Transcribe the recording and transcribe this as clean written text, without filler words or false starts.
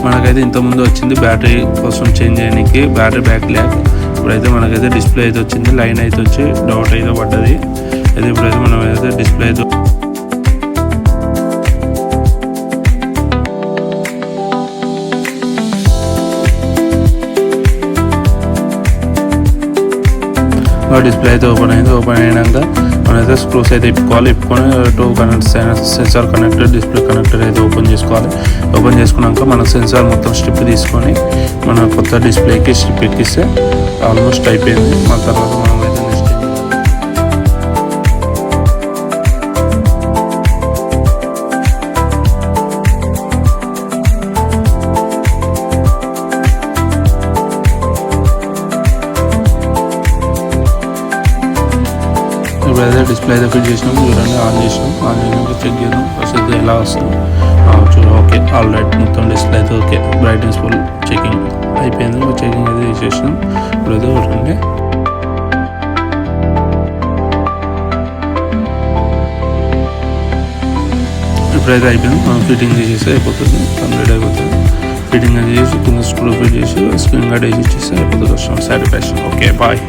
మనకైతే ఇంతకుముందు వచ్చింది బ్యాటరీ కోసం చేంజ్ చేయడానికి, బ్యాటరీ బ్యాక్ ల్యాక్. ఇప్పుడైతే మనకైతే డిస్ప్లే అయితే వచ్చింది, లైన్ అయితే వచ్చి డౌట్ అయితే పడ్డది. అయితే ఇప్పుడైతే మనం అయితే డిస్ప్లే అయితే డిస్ప్లే అయితే ఓపెన్ అయింది. ఓపెన్ అయినాక మనమైతే స్క్రూస్ అయితే ఇప్పుకొని two sensor connector, display connector అయితే ఓపెన్ చేసుకోవాలి. ఓపెన్ చేసుకున్నాక మన సెన్సార్ మొత్తం స్ట్రిప్ తీసుకొని మన కొత్త డిస్ప్లేకి స్ట్రిప్ ఎక్కిస్తే ఆల్మోస్ట్ అయిపోయింది. మన తర్వాత మనం అయితే నెక్స్ట్ ఇప్పుడైతే డిస్ప్లే అయితే ఫిట్ చేసినాం. చూడండి, ఆన్ చేసినాం. ఆన్ చేసినాక చెక్ చేద్దాం ఫస్ట్ అయితే ఎలా వస్తుంది. Okay, all right. మొత్తం డిస్ప్లే అయితే ఓకే. బ్రైట్నెస్ ఫుల్ చెకింగ్ అయిపోయింది. చెకింగ్ అయితే చేసేసినాం. ఇప్పుడైతే చూడండి, ఇప్పుడైతే అయిపోయింది. మనం ఫిట్టింగ్ చేసేస్తే అయిపోతుంది, కంప్లీట్ అయిపోతుంది. ఫిట్టింగ్ అది చేసి కింద స్క్రూ ఫిట్ చేసి స్క్రీన్ గార్డ్ వేసి ఇచ్చేస్తే అయిపోతుంది. సాటిస్ఫాక్షన్. Okay, bye.